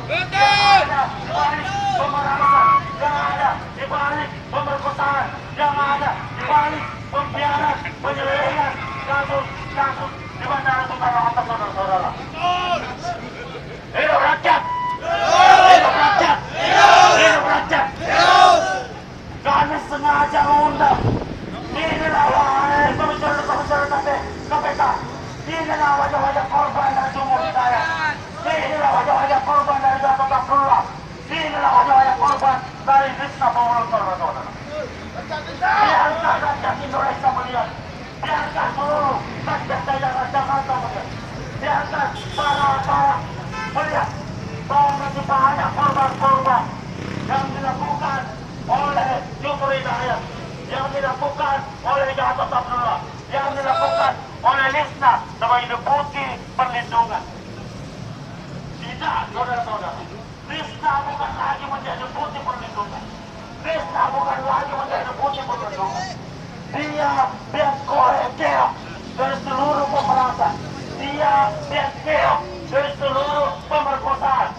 Yang ada di balik pemerasan, yang ada di balik pemerkosaan, yang ada di balik pembiaran, penyelewengan kasus di Bandara Soekarno-Hatta, saudara-saudara. Hidup rakyat! Hidup rakyat! Hidup rakyat! Kami sengaja mengundang. Inilah wahai komisioner KPK. Inilah wajah-wajah korban dari Sumur Hidayat. Inilah wajah-wajah korban dari Gatot Abdullah. Inilah wajah-wajah korban dari Rizka Pemulung, saudara-saudara. Biarkan rakyat Indonesia melihat. Biarkan seluruh rakyat Jakarta melihat. Biarkan para melihat bahwa masih banyak korban-korban yang dilakukan oleh Sumur Hidayat, yang dilakukan oleh Gatot Abdullah, yang dilakukan oleh Lisna sebagai deputi perlindungan. Tidak, saudara-saudara. Lisna bukan lagi menjadi deputi perlindungan. Lisna bukan lagi menjadi deputi perlindungan. Dia keok dari seluruh pemerasan. Dia keok dari seluruh pemerkosaan.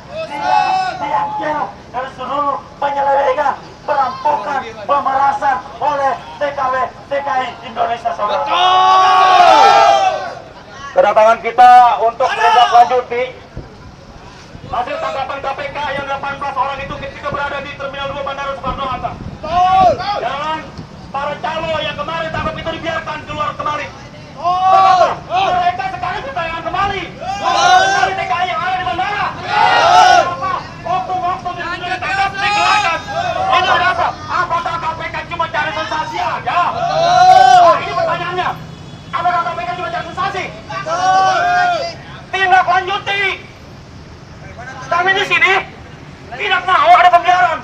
Dia keok dari seluruh penyelewengan, perampokan, pemerasan oleh TKW TKI Indonesia, saudara. Kedatangan kita untuk menindaklanjuti hasil tangkapan KPK yang 18 orang itu ketika berada di Terminal 2 Bandara Soekarno-Hatta. Dan para calo yang kemarin tangkap itu dibiarkan keluar kembali. Mereka sekarang ditayangan kembali. Dari TKI yang ada di bandara. Oknum-oknum yang sudah ditangkap dikeluarkan. Itu apa? Apakah KPK cuma cari sensasi aja? Nah, ini pertanyaannya. Apakah KPK cuma cari sensasi? Tindak lanjuti. Kami di sini tidak mau ada pembiaran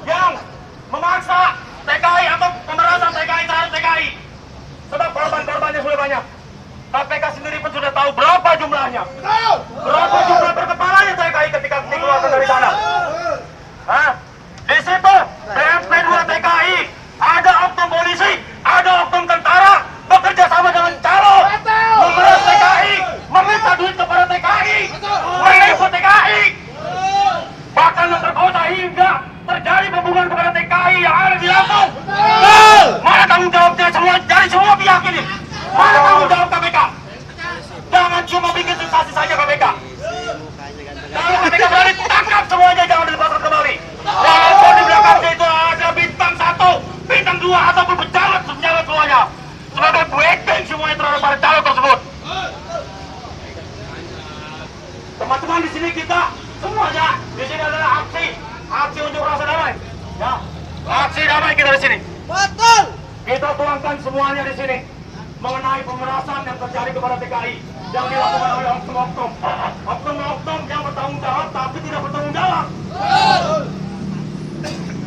yang memaksa TKI atau pemerasan TKI terhadap TKI. Sebab korban-korbannya sudah banyak. KPK sendiri pun sudah tahu berapa jumlahnya. Berapa jumlah berkepalanya TKI ketika dikeluarkan dari sana. Hah? Di situ PMP 2 TKI, ada oknum polisi, ada oknum tentara bekerja sama dengan calo, memeras TKI, meminta duit kepada TKI, menipu TKI, bahkan memperkosa hingga terjadi pembunuhan kepada TKI yang ada di Lampung. Mana tanggung jawabnya semua dari semua pihak ini? Mana tanggung jawab KPK? Jangan cuma bikin sensasi saja KPK. Kalau KPK berani tangkap semuanya, jangan dilepaskan kembali. Walaupun di belakangnya itu ada bintang 1, bintang 2 ataupun pejabat semuanya sebagai backing semuanya terhadap para calon tersebut. Teman-teman di sini kita semuanya di sini adalah aksi unjuk rasa damai. Ya, aksi damai kita di sini. Betul. Kita tuangkan semuanya di sini mengenai pemerasan yang terjadi kepada TKI yang dilakukan oleh oknum-oknum yang bertanggung jawab tapi tidak bertanggung jawab.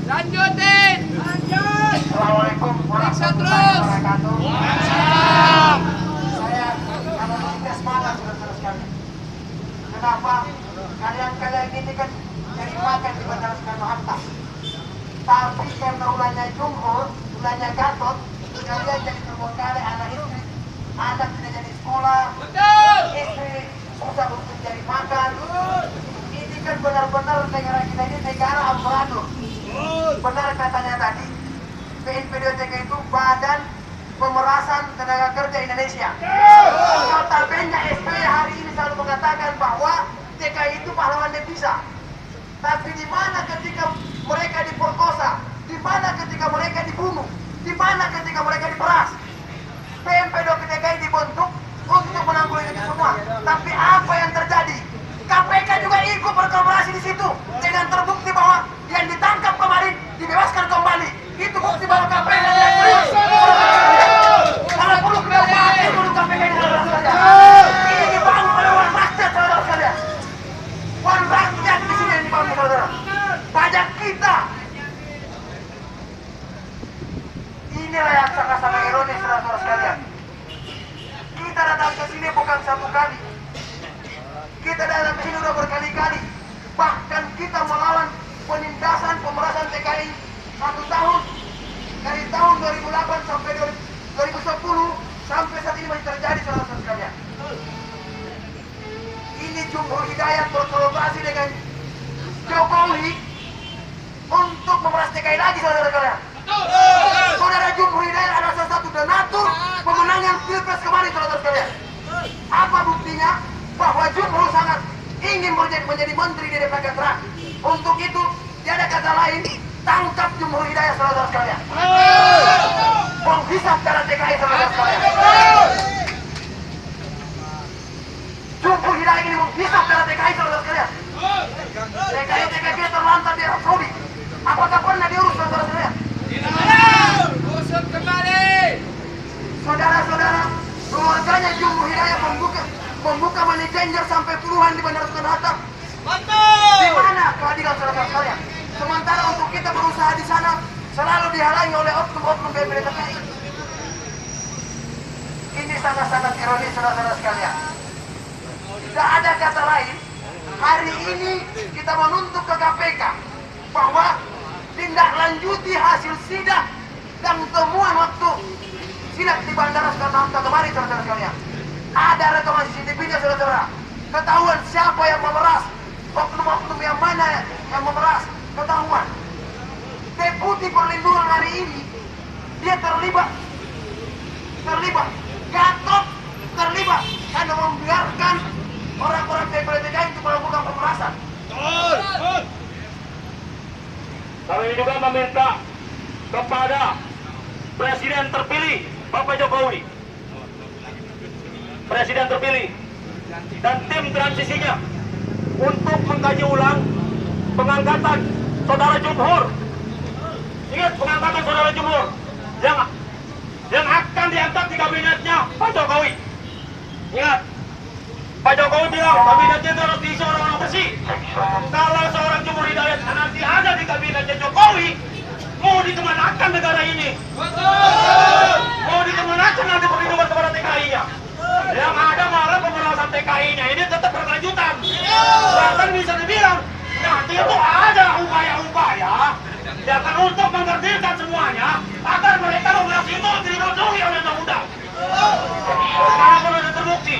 Lanjutin. Lanjut. Assalamualaikum warahmatullahi wabarakatuh. Saya akan semangat saudara sekalian. Kenapa? Kalian ini kan cari makan di Bandara Soekarno-Hatta. Tapi karena ulahnya Jumhur, ulahnya Gatot, kalian jadi terbengkalai anak istri. Anak tidak jadi sekolah, istri susah untuk cari makan. Ini kan benar-benar negara kita ini negara amburadul. Benar katanya tadi, BNPDTK itu Badan Pemerasan Tenaga Kerja Indonesia. Notabene SBY hari ini selalu mengatakan bahwa TKI itu pahlawan devisa. Tapi di mana ketika mereka diperkosa, di mana ketika mereka dibunuh, di mana ketika mereka diperas? PMP2TKI dibentuk untuk menanggulangi itu semua. Tapi apa yang terjadi? KPK juga ikut berkolaborasi di situ dengan terbukti bahwa yang ditangkap kemarin dibebaskan kembali. Itu bukti bahwa KPK tidak serius. Kalau perlu kita pakai dulu KPK ini saudara. Ini dibangun oleh uang rakyat saudara sekalian. Uang rakyat di sini yang dibangun saudara. Pajak kita. Inilah yang sangat-sangat ironis saudara sekalian. Kita datang ke sini bukan satu kali. Kita datang ke sini sudah berkali-kali. Bahkan kita melawan penindasan pemerasan TKI 1 tahun. Dari tahun 2008 sampai 2010 sampai saat ini masih terjadi saudara sekalian. Ini Sumur Hidayat TKI lagi saudara sekalian. Saudara Jumhur Hidayat adalah salah satu donatur pemenangan Pilpres kemarin saudara sekalian. Apa buktinya? Bahwa Jumhur sangat ingin menjadi menteri di DPR terang. Untuk itu, tiada kata lain, tangkap Jumhur Hidayat saudara sekalian. Menghisap darah TKI saudara sekalian. Jumhur Hidayat ini menghisap darah TKI saudara sekalian. TKI terlantar di Arab Saudi. Apakah pernah diurus saudara sekalian? Usut kembali. Saudara-saudara, keluarganya Jumhur Hidayat membuka money changer sampai puluhan di Bandara Soekarno-Hatta. Di mana keadilan saudara sekalian? Sementara untuk kita berusaha di sana selalu dihalangi oleh oknum-oknum BPD TKI. Ini sangat-sangat ironis saudara sekalian. Tidak ada kata lain. Hari ini kita menuntut ke KPK bahwa tindak lanjuti hasil sidak dan temuan waktu sidak di Bandara Soekarno-Hatta kemarin saudara sekalian. Ada rekaman CCTV-nya saudara. Ketahuan siapa yang memeras, oknum-oknum yang mana yang memeras, ketahuan. Deputi Perlindungan hari ini dia terlibat, Gatot terlibat karena membiarkan orang-orang BPD TKI itu melakukan pemerasan. Kami juga meminta kepada Presiden terpilih Bapak Jokowi, Presiden terpilih dan tim transisinya untuk mengkaji ulang pengangkatan saudara Jumhur. Ingat, pengangkatan saudara Jumhur yang akan diangkat di kabinetnya Pak Jokowi. Ingat, Pak Jokowi bilang kabinetnya itu harus diisi orang-orang bersih. Kalau seorang Jumhur Hidayat nanti ada di kabinetnya Jokowi, mau dikemanakan negara ini? Mau dikemanakan nanti perlindungan kepada TKI-nya? Yang ada malah pemerasan TKI-nya ini tetap berkelanjutan. Bahkan bisa dibilang nanti itu ada upaya-upaya yang akan untuk mengertikan semuanya agar mereka memeras itu dilindungi oleh undang-undang. Sekarang pun sudah terbukti.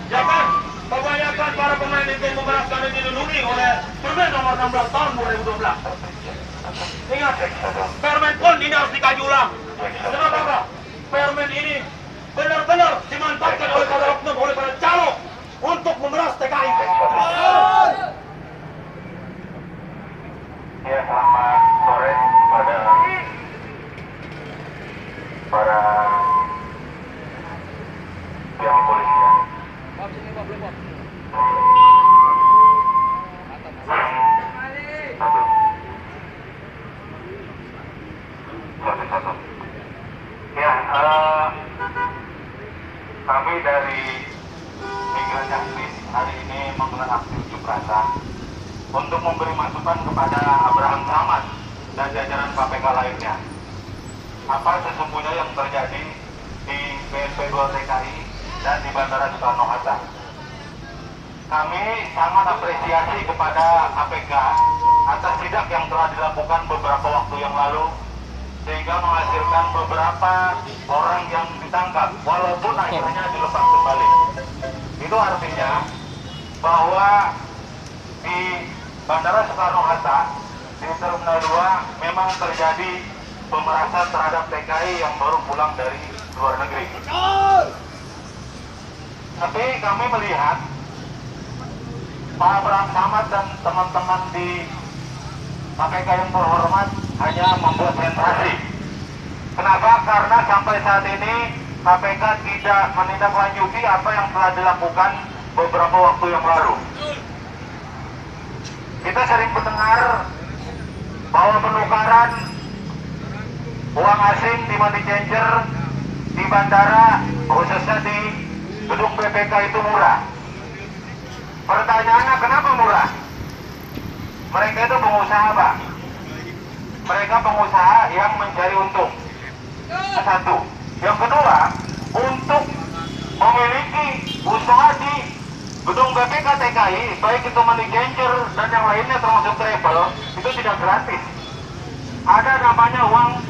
Ya kan, kebanyakan para pemain itu memeraskan dan dilindungi oleh Permen nomor 16 tahun 2012. Ingat, Permen pun ini harus dikaji ulang. Kenapa? Permen ini benar-benar dimanfaatkan oleh para oknum, oleh para calo untuk memeras TKI. Ya, selamat sore pada para pihak kepolisian. Ya, kami dari Migran Justice hari ini menggelar aksi unjuk rasa untuk memberi masukan kepada Abraham Samad dan jajaran KPK lainnya. Apa sesungguhnya yang terjadi di BSP 2 TKI dan di Bandara Soekarno-Hatta. Kami sangat apresiasi kepada KPK atas sidak yang telah dilakukan beberapa waktu yang lalu, sehingga menghasilkan beberapa orang yang ditangkap, walaupun akhirnya dilepas kembali. Itu artinya bahwa di Bandara Soekarno-Hatta di Terminal 2 memang terjadi pemerasan terhadap TKI yang baru pulang dari luar negeri. Tapi kami melihat Pak Abraham Samad dan teman-teman di KPK yang terhormat hanya membuat sensasi. Kenapa? Karena sampai saat ini KPK tidak menindaklanjuti apa yang telah dilakukan beberapa waktu yang lalu. Kita sering mendengar bahwa penukaran uang asing di money changer di bandara, khususnya di gedung BPK itu murah. Pertanyaannya, kenapa murah? Mereka itu pengusaha, Pak. Mereka pengusaha yang mencari untung. Satu. Yang kedua, untuk memiliki usaha di gedung BPK TKI, baik itu money changer dan yang lainnya termasuk travel, itu tidak gratis. Ada namanya uang